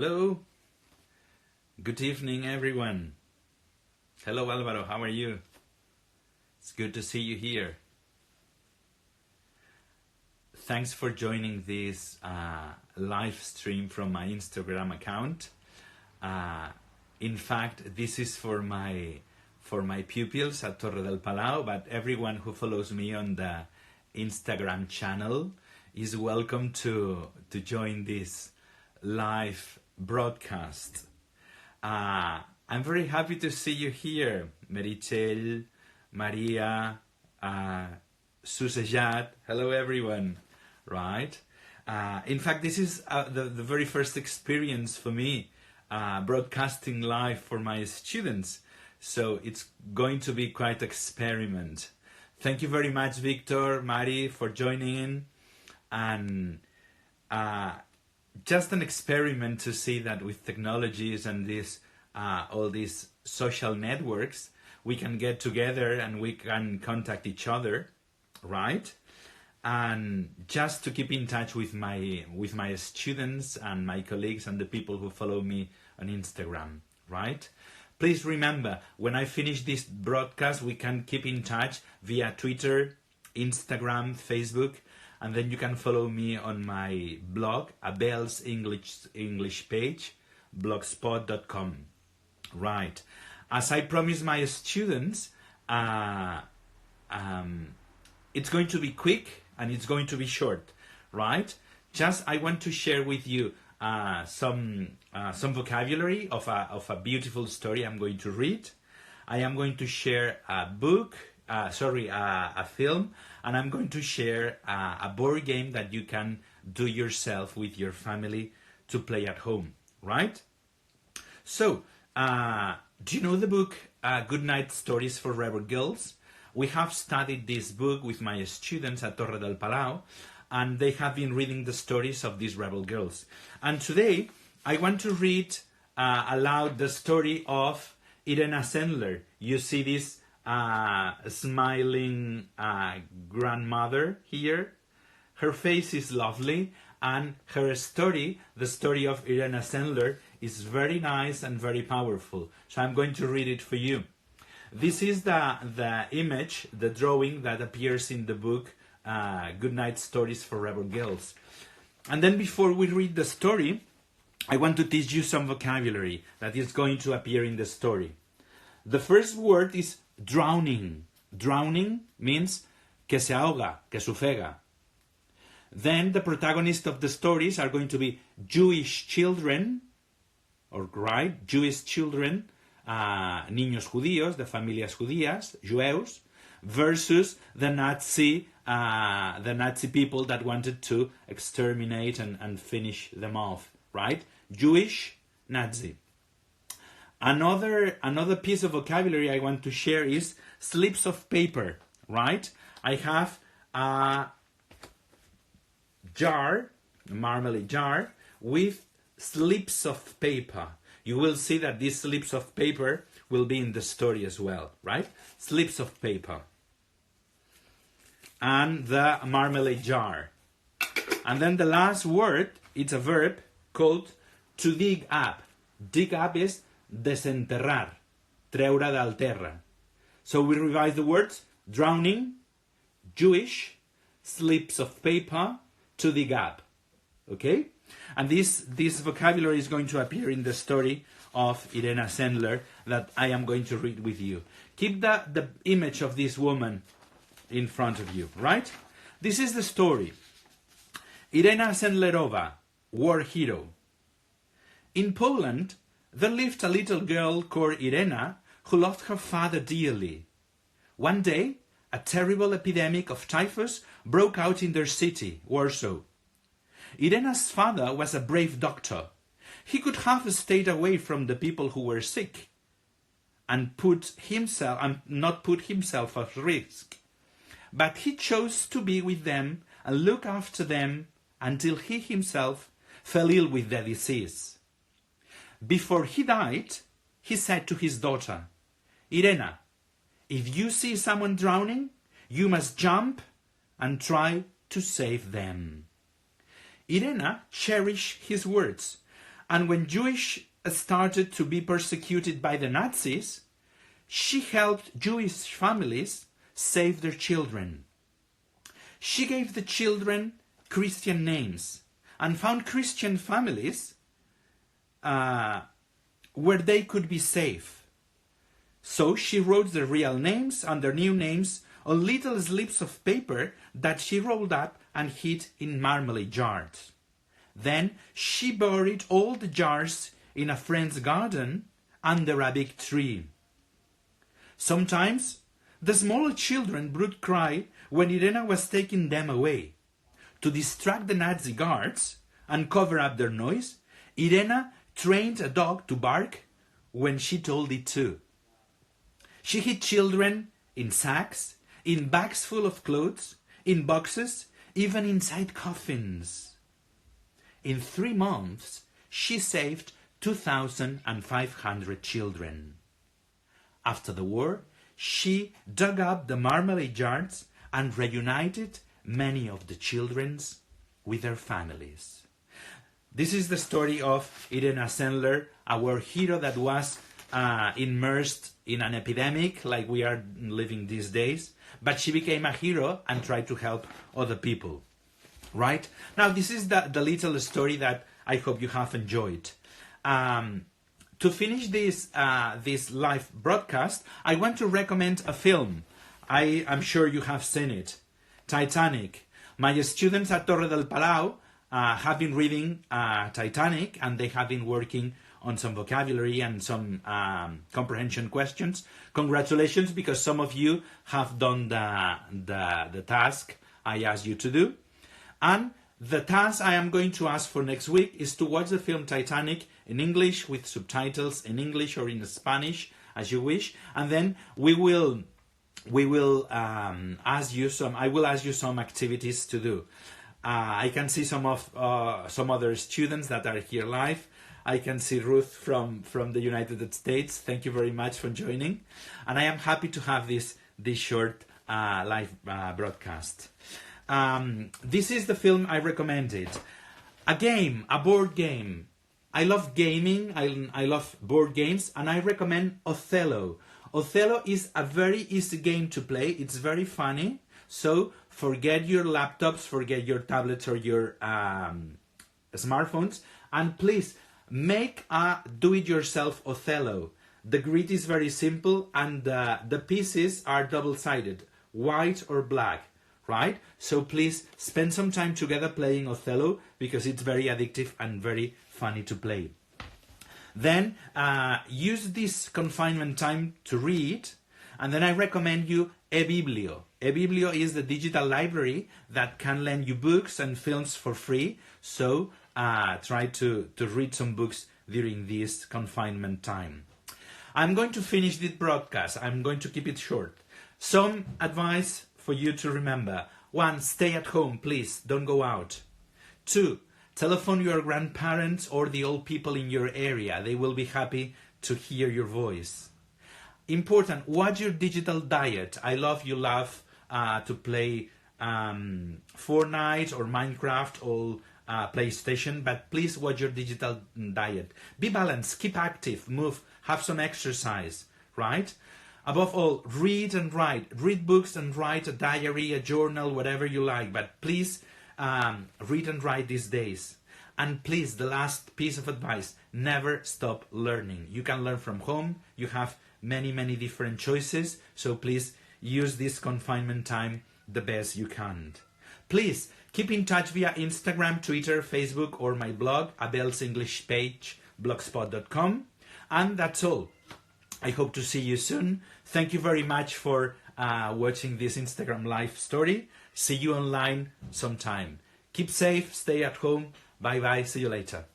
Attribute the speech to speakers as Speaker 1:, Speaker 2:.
Speaker 1: Hello, good evening everyone. Hello Alvaro, how are you? It's good to see you here. Thanks for joining this live stream from my Instagram account. In fact, this is for my pupils at Torre del Palau, but everyone who follows me on the Instagram channel is welcome to join this live broadcast. I'm very happy to see you here, Merichel, Maria, Susejat. Hello everyone, right? In fact, this is the very first experience for me broadcasting live for my students, so it's going to be quite experiment. Thank you very much, Victor, Mari, for joining in, and just an experiment to see that with technologies and this all these social networks, we can get together and we can contact each other, right? And just to keep in touch with my students and my colleagues and the people who follow me on Instagram, right? Please remember, when I finish this broadcast, we can keep in touch via Twitter, Instagram, Facebook, and then you can follow me on my blog, Abel's English page, blogspot.com. Right. As I promised my students, it's going to be quick and it's going to be short, right? Just I want to share with you some vocabulary of a beautiful story I'm going to read. I am going to share a book, a film, and I'm going to share a board game that you can do yourself with your family to play at home, right? So, do you know the book Good Night Stories for Rebel Girls? We have studied this book with my students at Torre del Palau, and they have been reading the stories of these rebel girls. And today, I want to read aloud the story of Irena Sendler. You see this smiling grandmother here. Her face is lovely, and her story, the story of Irena Sendler, is very nice and very powerful. So I'm going to read it for you. This is the image, the drawing that appears in the book Good Night Stories for Rebel Girls. And then before we read the story, I want to teach you some vocabulary that is going to appear in the story. The first word is drowning. Drowning means que se ahoga, que se ofega. Then the protagonists of the stories are going to be Jewish children, Jewish children, niños judíos, de familias judías, jueus, versus the Nazi people that wanted to exterminate and finish them off, right? Jewish, Nazi. Another piece of vocabulary I want to share is slips of paper, right? I have a jar, a marmalade jar, with slips of paper. You will see that these slips of paper will be in the story as well, right? Slips of paper. And the marmalade jar. And then the last word, it's a verb called to dig up. Dig up is desenterrar, treure del terra. So we revise the words: drowning, Jewish, slips of paper, to dig up. Okay? And this vocabulary is going to appear in the story of Irena Sendler that I am going to read with you. Keep the image of this woman in front of you, right? This is the story. Irena Sendlerova, war hero. In Poland, there lived a little girl called Irena who loved her father dearly. One day, a terrible epidemic of typhus broke out in their city, Warsaw. Irena's father was a brave doctor. He could have stayed away from the people who were sick and not put himself at risk. But he chose to be with them and look after them until he himself fell ill with the disease. Before he died, he said to his daughter, "Irena, if you see someone drowning, you must jump and try to save them." Irena cherished his words And when Jewish started to be persecuted by the Nazis, she helped Jewish families save their children. She gave the children Christian names and found Christian families where they could be safe. So she wrote their real names and their new names on little slips of paper that she rolled up and hid in marmalade jars. Then she buried all the jars in a friend's garden under a big tree. Sometimes the smaller children would cry when Irena was taking them away. To distract the Nazi guards and cover up their noise, Irena trained a dog to bark when she told it to. She hid children in sacks, in bags full of clothes, in boxes, even inside coffins. In 3 months, she saved 2,500 children. After the war, she dug up the marmalade jars and reunited many of the children with their families. This is the story of Irena Sendler, our hero that was immersed in an epidemic like we are living these days, but she became a hero and tried to help other people. Right? Now, this is the little story that I hope you have enjoyed. To finish this live broadcast, I want to recommend a film. I am sure you have seen it. Titanic. My students at Torre del Palau have been reading Titanic, and they have been working on some vocabulary and some comprehension questions. Congratulations, because some of you have done the task I asked you to do. And the task I am going to ask for next week is to watch the film Titanic in English with subtitles in English or in Spanish, as you wish. And then I will ask you some activities to do. I can see some other students that are here live. I can see Ruth from the United States. Thank you very much for joining. And I am happy to have this short live broadcast. This is the film I recommended. A board game. I love gaming, I love board games, and I recommend Othello. Othello is a very easy game to play. It's very funny. So forget your laptops, forget your tablets or your smartphones, and please make a do-it-yourself Othello. The grid is very simple, and the pieces are double-sided, white or black. Right? So please spend some time together playing Othello, because it's very addictive and very funny to play. Then use this confinement time to read, and then I recommend you eBiblio. eBiblio is the digital library that can lend you books and films for free. So try to read some books during this confinement time. I'm going to finish this broadcast. I'm going to keep it short. Some advice for you to remember. 1, stay at home, please. Don't go out. 2, telephone your grandparents or the old people in your area. They will be happy to hear your voice. Important, watch your digital diet. I love you love to play Fortnite or Minecraft or PlayStation, but please watch your digital diet. Be balanced, keep active, move, have some exercise, right? Above all, read and write. Read books and write a diary, a journal, whatever you like. But please read and write these days. And please, the last piece of advice, never stop learning. You can learn from home. You have many, many different choices. So please use this confinement time the best you can. Please keep in touch via Instagram, Twitter, Facebook, or my blog, Abel's English page, blogspot.com. And that's all. I hope to see you soon. Thank you very much for watching this Instagram live story. See you online sometime. Keep safe, stay at home. Bye bye, see you later.